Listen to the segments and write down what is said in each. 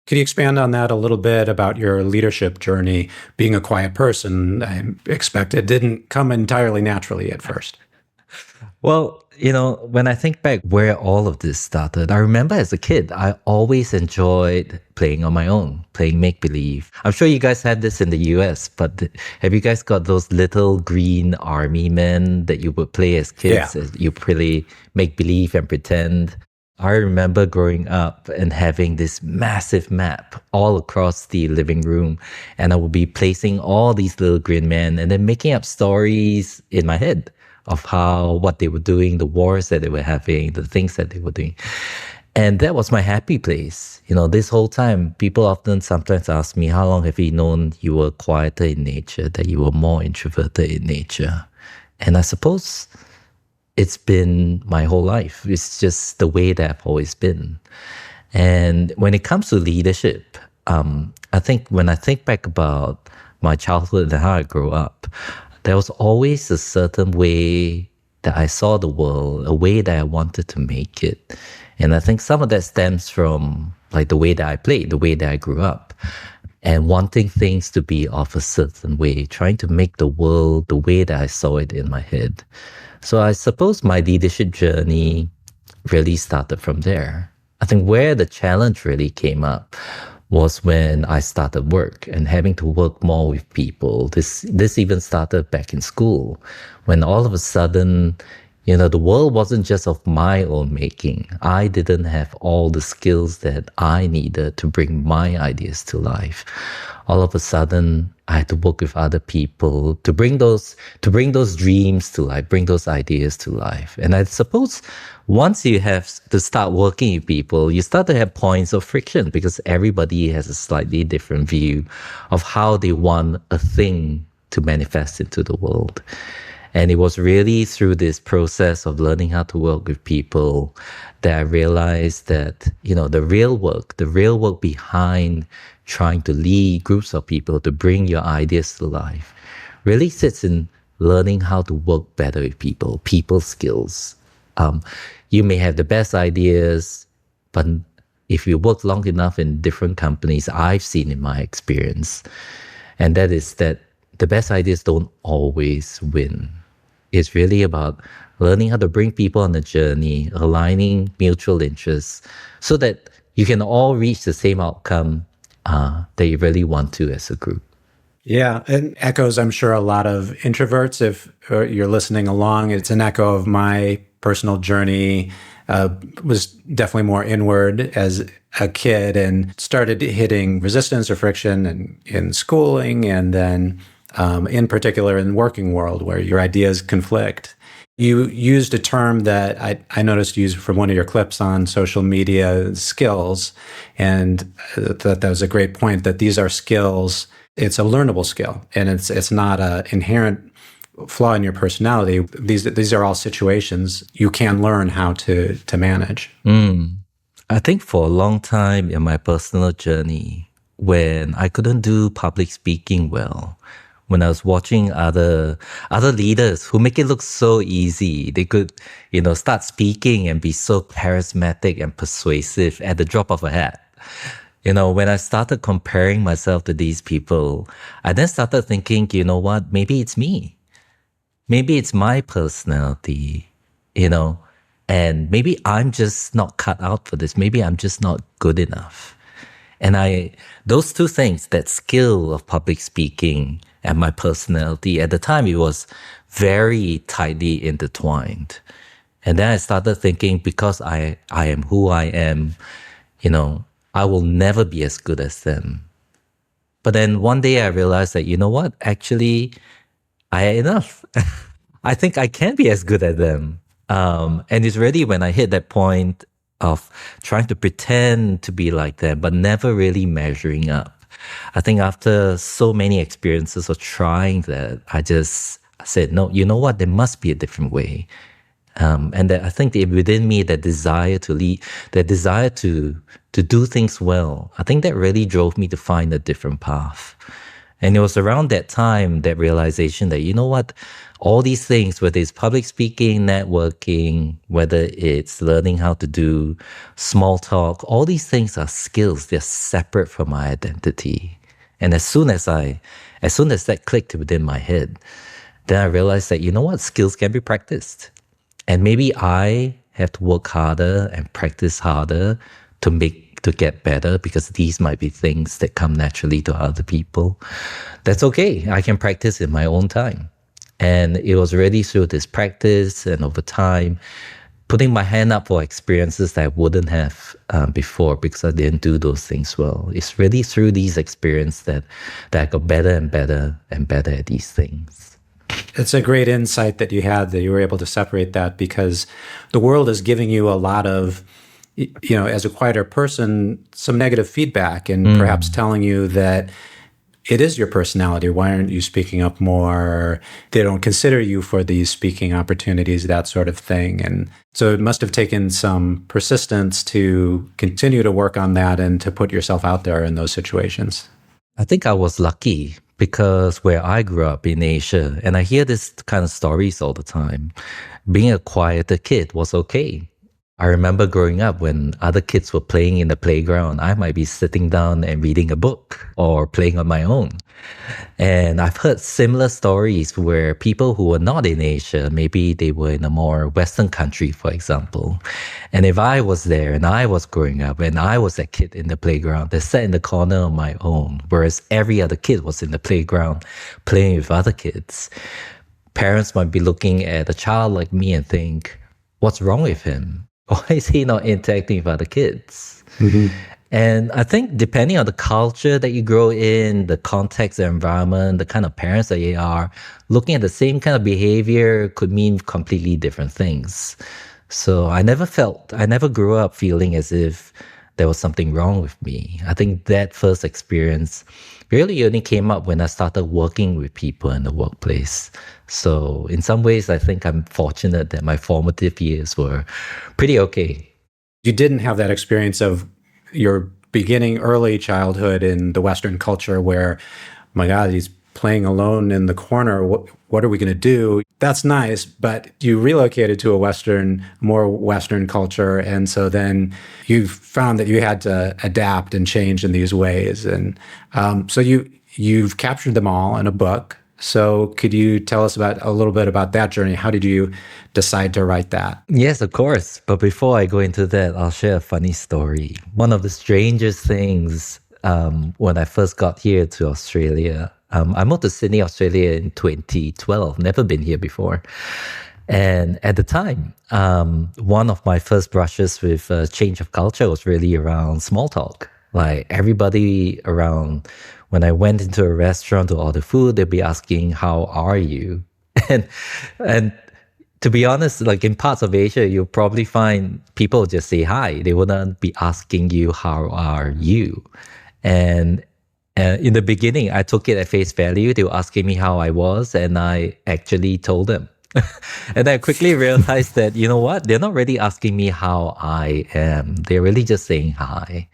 Could you expand on that a little bit about your leadership journey? Being a quiet person, I expect it didn't come entirely naturally at first. Well, when I think back where all of this started, I remember as a kid, I always enjoyed playing on my own, playing make believe. I'm sure you guys had this in the US, but have you guys got those little green army men that you would play as Yeah. kids? You play make believe and pretend. I remember growing up and having this massive map all across the living room, and I would be placing all these little green men and then making up stories in my head of what they were doing, the wars that they were having, the things that they were doing. And that was my happy place. This whole time, people often sometimes ask me, how long have you known you were quieter in nature, that you were more introverted in nature? And I suppose it's been my whole life. It's just the way that I've always been. And when it comes to leadership, I think when I think back about my childhood and how I grew up, there was always a certain way that I saw the world, a way that I wanted to make it. And I think some of that stems from like the way that I played, the way that I grew up, and wanting things to be of a certain way, trying to make the world the way that I saw it in my head. So I suppose my leadership journey really started from there. I think where the challenge really came up was when I started work and having to work more with people. This even started back in school, when all of a sudden, the world wasn't just of my own making. I didn't have all the skills that I needed to bring my ideas to life. All of a sudden, I had to work with other people to bring those dreams to life, bring those ideas to life. And I suppose once you have to start working with people, you start to have points of friction because everybody has a slightly different view of how they want a thing to manifest into the world. And it was really through this process of learning how to work with people that I realized that, the real work behind trying to lead groups of people to bring your ideas to life really sits in learning how to work better with people skills. You may have the best ideas, but if you work long enough in different companies, I've seen in my experience, and that is that the best ideas don't always win. It's really about learning how to bring people on a journey, aligning mutual interests so that you can all reach the same outcome that you really want to as a group. Yeah, it echoes, I'm sure, a lot of introverts. If you're listening along, it's an echo of my personal journey. Was definitely more inward as a kid and started hitting resistance or friction in schooling, and then in particular in the working world where your ideas conflict. You used a term that I noticed used from one of your clips on social media, skills, and that was a great point, that these are skills. It's a learnable skill, and it's not an inherent flaw in your personality. These are all situations you can learn how to manage. I think for a long time in my personal journey, when I couldn't do public speaking well, when I was watching other leaders who make it look so easy, they could, start speaking and be so charismatic and persuasive at the drop of a hat. When I started comparing myself to these people, I then started thinking, you know what, maybe it's me. Maybe it's my personality, and maybe I'm just not cut out for this. Maybe I'm just not good enough. And those two things, that skill of public speaking and my personality, at the time, it was very tightly intertwined. And then I started thinking, because I am who I am, I will never be as good as them. But then one day I realized that, you know what, actually, I had enough. I think I can be as good as them. And it's really when I hit that point of trying to pretend to be like them, but never really measuring up. I think after so many experiences of trying that, I just said, no, you know what? There must be a different way. And that I think within me, that desire to lead, that desire to do things well, I think that really drove me to find a different path. And it was around that time, that realization that, you know what, all these things, whether it's public speaking, networking, whether it's learning how to do small talk, all these things are skills. They're separate from my identity. And as soon as that clicked within my head, then I realized that, you know what, skills can be practiced. And maybe I have to work harder and practice harder to get better, because these might be things that come naturally to other people. That's okay. I can practice in my own time. And it was really through this practice and over time, putting my hand up for experiences that I wouldn't have before because I didn't do those things well. It's really through these experiences that I got better and better and better at these things. It's a great insight that you had, that you were able to separate that, because the world is giving you a lot of, as a quieter person, some negative feedback and perhaps telling you that it is your personality. Why aren't you speaking up more? They don't consider you for these speaking opportunities, that sort of thing. And so it must have taken some persistence to continue to work on that and to put yourself out there in those situations. I think I was lucky because where I grew up in Asia, and I hear this kind of stories all the time, being a quieter kid was okay. I remember growing up when other kids were playing in the playground, I might be sitting down and reading a book or playing on my own. And I've heard similar stories where people who were not in Asia, maybe they were in a more Western country, for example. And if I was there and I was growing up and I was a kid in the playground that sat in the corner on my own, whereas every other kid was in the playground playing with other kids, parents might be looking at a child like me and think, what's wrong with him? Why is he not interacting with other kids? Mm-hmm. And I think depending on the culture that you grow in, the context, the environment, the kind of parents that you are, looking at the same kind of behavior could mean completely different things. So I never grew up feeling as if there was something wrong with me. I think that first experience really only came up when I started working with people in the workplace. So in some ways, I think I'm fortunate that my formative years were pretty okay. You didn't have that experience of your beginning early childhood in the Western culture where, my God, he's playing alone in the corner. What are we going to do? That's nice, but you relocated to a more Western culture. And so then you found that you had to adapt and change in these ways. And so you've captured them all in a book. So could you tell us a little bit about that journey? How did you decide to write that? Yes, of course. But before I go into that, I'll share a funny story. One of the strangest things when I first got here to Australia, I moved to Sydney, Australia in 2012, never been here before. And at the time, one of my first brushes with change of culture was really around small talk. Like everybody around, when I went into a restaurant to order food, they'd be asking, how are you? And to be honest, like in parts of Asia, you'll probably find people just say hi. They wouldn't be asking you, how are you? And in the beginning, I took it at face value. They were asking me how I was, and I actually told them. And I quickly realized that, you know what? They're not really asking me how I am. They're really just saying hi.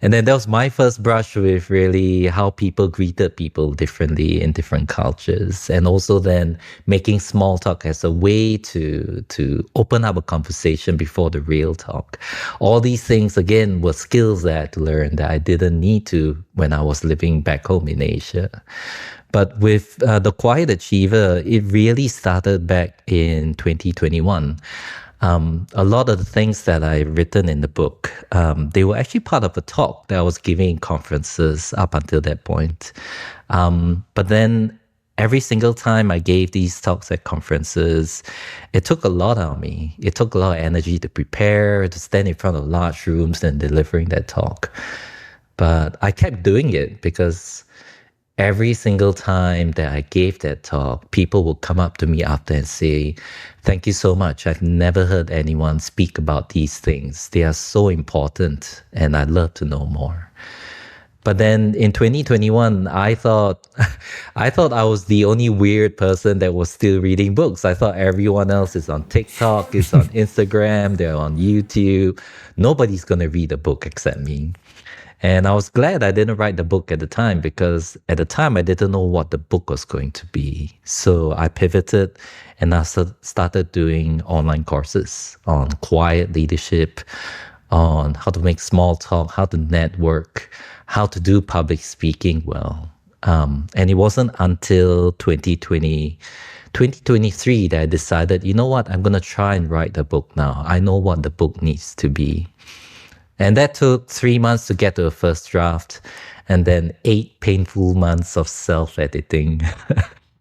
And then that was my first brush with really how people greeted people differently in different cultures. And also then making small talk as a way to open up a conversation before the real talk. All these things, again, were skills that I had to learn that I didn't need to when I was living back home in Asia. But with The Quiet Achiever, it really started back in 2021. A lot of the things that I've written in the book, they were actually part of a talk that I was giving in conferences up until that point. But then every single time I gave these talks at conferences, it took a lot out of me. It took a lot of energy to prepare, to stand in front of large rooms and delivering that talk. But I kept doing it because every single time that I gave that talk, people would come up to me after and say, thank you so much. I've never heard anyone speak about these things. They are so important and I'd love to know more. But then in 2021, I thought I was the only weird person that was still reading books. I thought everyone else is on TikTok, is on Instagram, they're on YouTube. Nobody's going to read a book except me. And I was glad I didn't write the book at the time because at the time I didn't know what the book was going to be. So I pivoted and I started doing online courses on quiet leadership, on how to make small talk, how to network, how to do public speaking well. And it wasn't until 2023 that I decided, you know what, I'm going to try and write the book now. I know what the book needs to be. And that took 3 months to get to a first draft, and then 8 painful months of self editing.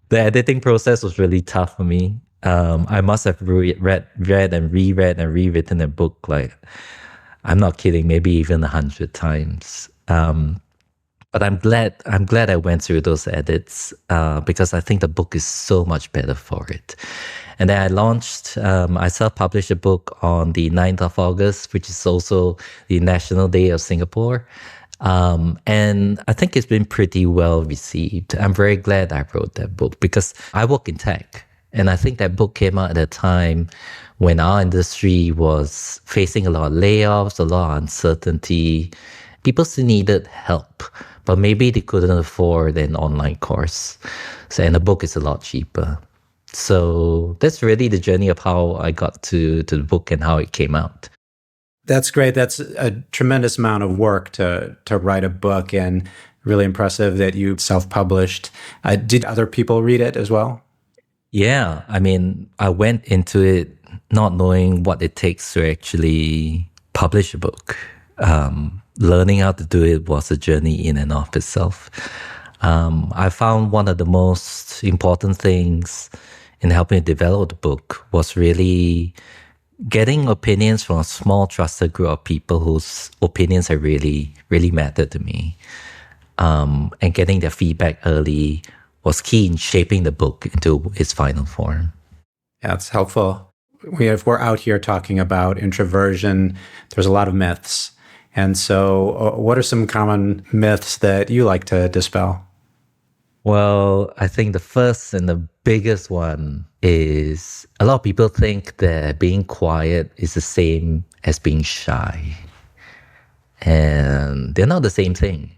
The editing process was really tough for me. I must have read and reread and rewritten a book like, I'm not kidding, maybe even 100 times. But I'm glad I went through those edits because I think the book is so much better for it. And then I self-published a book on the 9th of August, which is also the National Day of Singapore. And I think it's been pretty well received. I'm very glad I wrote that book because I work in tech. And I think that book came out at a time when our industry was facing a lot of layoffs, a lot of uncertainty. People still needed help, but maybe they couldn't afford an online course. So, and a book is a lot cheaper. So that's really the journey of how I got to the book and how it came out. That's great. That's a tremendous amount of work to write a book, and really impressive that you self-published. Did other people read it as well? Yeah, I mean, I went into it not knowing what it takes to actually publish a book. Learning how to do it was a journey in and of itself. I found one of the most important things in helping develop the book was really getting opinions from a small trusted group of people whose opinions have really, really mattered to me. And getting their feedback early was key in shaping the book into its final form. Yeah, it's helpful. If we're out here talking about introversion, there's a lot of myths. And so what are some common myths that you like to dispel? Well, I think the first and the biggest one is a lot of people think that being quiet is the same as being shy. And they're not the same thing.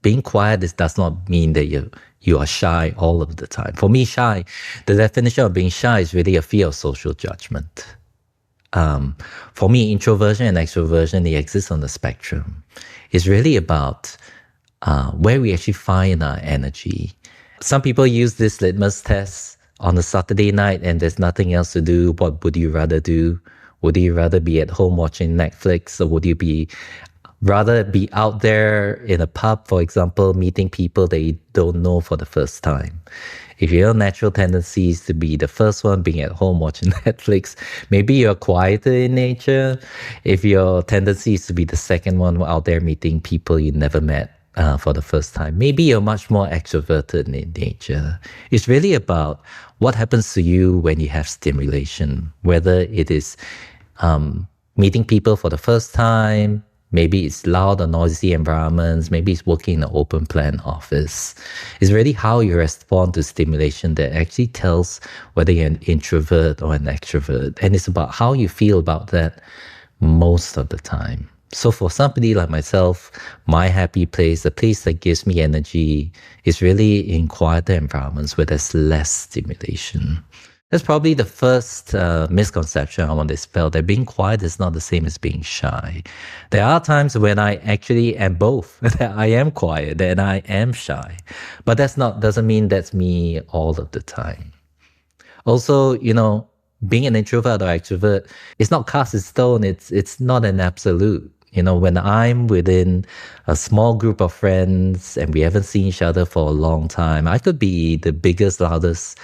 Being quiet does not mean that you are shy all of the time. For me, the definition of being shy is really a fear of social judgment. For me, introversion and extroversion, they exist on the spectrum. It's really about where we actually find our energy. Some people use this litmus test on a Saturday night and there's nothing else to do. What would you rather do? Would you rather be at home watching Netflix, or would you rather be out there in a pub, for example, meeting people that you don't know for the first time? If your natural tendency is to be the first one being at home watching Netflix, maybe you're quieter in nature. If your tendency is to be the second one out there meeting people you never met for the first time, maybe you're much more extroverted in nature. It's really about what happens to you when you have stimulation, whether it is meeting people for the first time, maybe it's loud or noisy environments, maybe it's working in an open plan office. It's really how you respond to stimulation that actually tells whether you're an introvert or an extrovert. And it's about how you feel about that most of the time. So for somebody like myself, my happy place, the place that gives me energy, is really in quieter environments where there's less stimulation. That's probably the first misconception I want to dispel, that being quiet is not the same as being shy. There are times when I actually am both, that I am quiet and I am shy. But doesn't mean that's me all of the time. Also, being an introvert or extrovert, it's not cast in stone. It's not an absolute. When I'm within a small group of friends and we haven't seen each other for a long time, I could be the biggest, loudest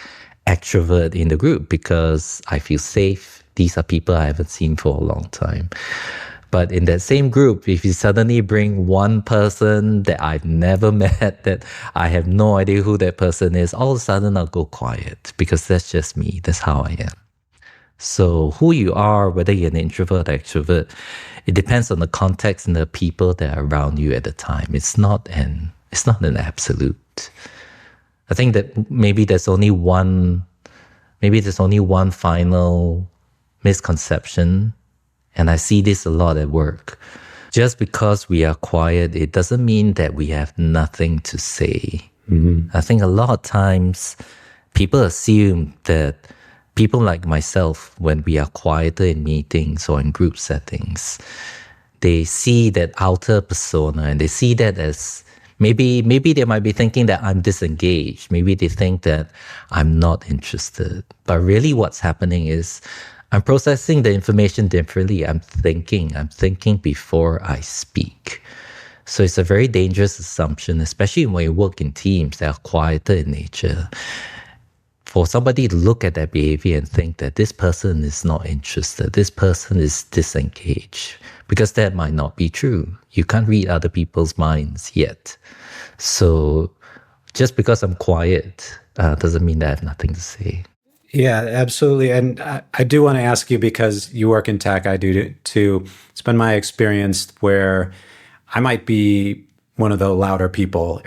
extrovert in the group because I feel safe. These are people I haven't seen for a long time. But in that same group, if you suddenly bring one person that I've never met, that I have no idea who that person is, all of a sudden I'll go quiet because that's just me. That's how I am. So who you are, whether you're an introvert or extrovert, it depends on the context and the people that are around you at the time. It's not an absolute. I think that maybe there's only one final misconception, and I see this a lot at work. Just because we are quiet, it doesn't mean that we have nothing to say. I think a lot of times people assume that people like myself, when we are quieter in meetings or in group settings, they see that outer persona and they see that as maybe they might be thinking that I'm disengaged. Maybe they think that I'm not interested. But really what's happening is I'm processing the information differently. I'm thinking before I speak. So it's a very dangerous assumption, especially when you work in teams that are quieter in nature, for somebody to look at their behavior and think that this person is not interested, this person is disengaged, because that might not be true. You can't read other people's minds yet. So just because I'm quiet doesn't mean that I have nothing to say. Yeah, absolutely. And I do want to ask you, because you work in tech, I do too. It's been my experience where I might be one of the louder people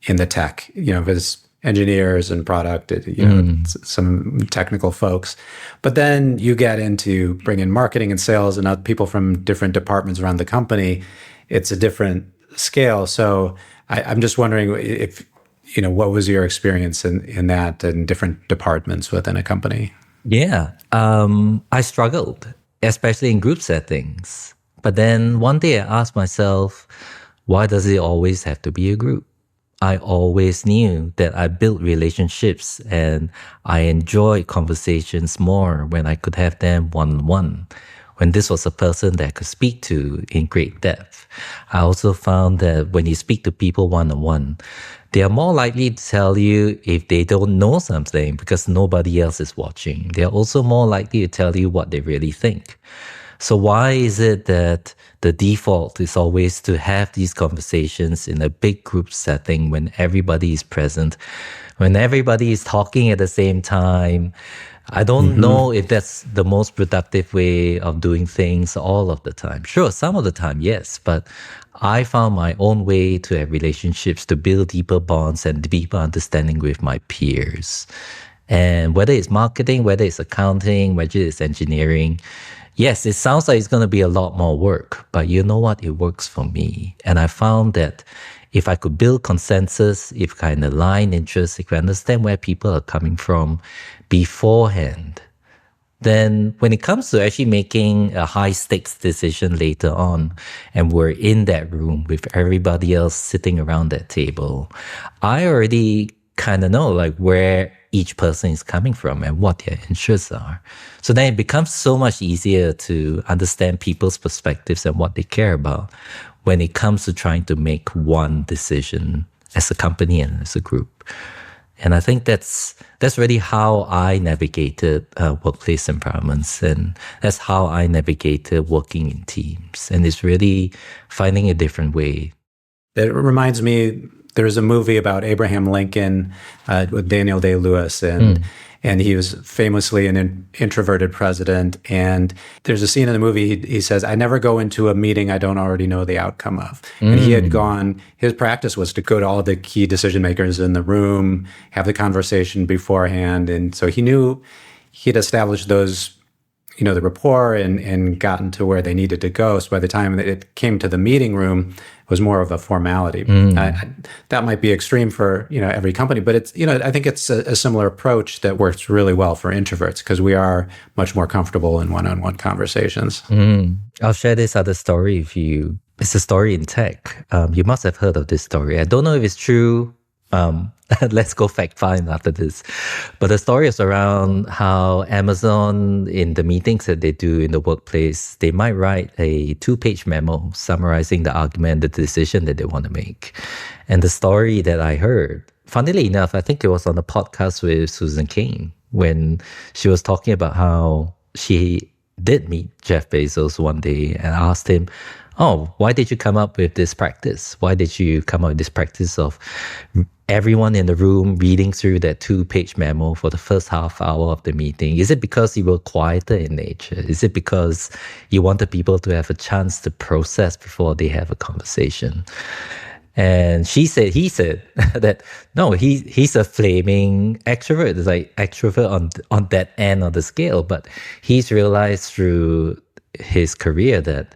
in the tech, if it's engineers and product, some technical folks. But then you get into bring in marketing and sales and other people from different departments around the company. It's a different scale. So I'm just wondering if, what was your experience in that and different departments within a company? Yeah, I struggled, especially in group settings. But then one day I asked myself, why does it always have to be a group? I always knew that I built relationships and I enjoyed conversations more when I could have them one-on-one, when this was a person that I could speak to in great depth. I also found that when you speak to people one-on-one, they are more likely to tell you if they don't know something because nobody else is watching. They are also more likely to tell you what they really think. So why is it that the default is always to have these conversations in a big group setting when everybody is present, when everybody is talking at the same time? I don't know if that's the most productive way of doing things all of the time. Sure, some of the time, yes, but I found my own way to have relationships, to build deeper bonds and deeper understanding with my peers. And whether it's marketing, whether it's accounting, whether it's engineering, yes, it sounds like it's going to be a lot more work, but you know what? It works for me. And I found that if I could build consensus, if I can align interests, if I understand where people are coming from beforehand, then when it comes to actually making a high stakes decision later on, and we're in that room with everybody else sitting around that table, I already kind of know like where each person is coming from and what their interests are. So then it becomes so much easier to understand people's perspectives and what they care about when it comes to trying to make one decision as a company and as a group. And I think that's really how I navigated workplace environments, and that's how I navigated working in teams. And it's really finding a different way. It reminds me, there's a movie about Abraham Lincoln with Daniel Day-Lewis, and he was famously an introverted president. And there's a scene in the movie, he says, I never go into a meeting I don't already know the outcome of. And he had gone, his practice was to go to all the key decision makers in the room, have the conversation beforehand. And so he knew he'd established those, the rapport and gotten to where they needed to go. So by the time that it came to the meeting room, it was more of a formality. That might be extreme for, every company, but it's, I think it's a similar approach that works really well for introverts because we are much more comfortable in one-on-one conversations. I'll share this other story with you. It's a story in tech. You must have heard of this story. I don't know if it's true. Let's go fact find after this. But the story is around how Amazon, in the meetings that they do in the workplace, they might write a 2-page memo summarizing the argument, the decision that they want to make. And the story that I heard, funnily enough, I think it was on a podcast with Susan Cain when she was talking about how she did meet Jeff Bezos one day and asked him, oh, why did you come up with this practice? Why did you come up with this practice of everyone in the room reading through that 2-page memo for the first half hour of the meeting? Is it because you were quieter in nature? Is it because you wanted people to have a chance to process before they have a conversation? And he said that no, he's a flaming extrovert. It's like extrovert on that end of the scale, but he's realized through his career that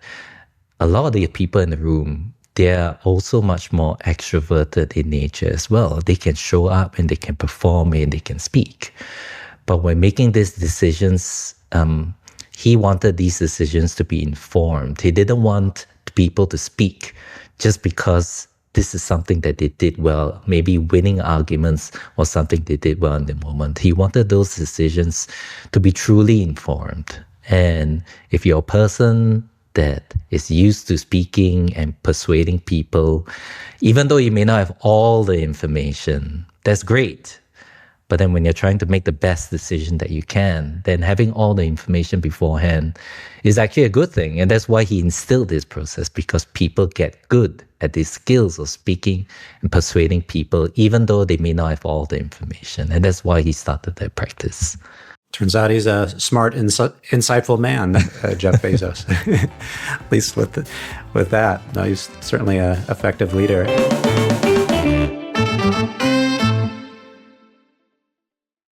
a lot of the people in the room, they're also much more extroverted in nature as well. They can show up and they can perform and they can speak. But when making these decisions, he wanted these decisions to be informed. He didn't want people to speak just because this is something that they did well. Maybe winning arguments was something they did well in the moment. He wanted those decisions to be truly informed. And if you're a person that is used to speaking and persuading people, even though you may not have all the information, that's great. But then when you're trying to make the best decision that you can, then having all the information beforehand is actually a good thing. And that's why he instilled this process, because people get good at these skills of speaking and persuading people, even though they may not have all the information. And that's why he started that practice. Turns out he's a smart, insightful man, Jeff Bezos. At least with that. No, he's certainly an effective leader.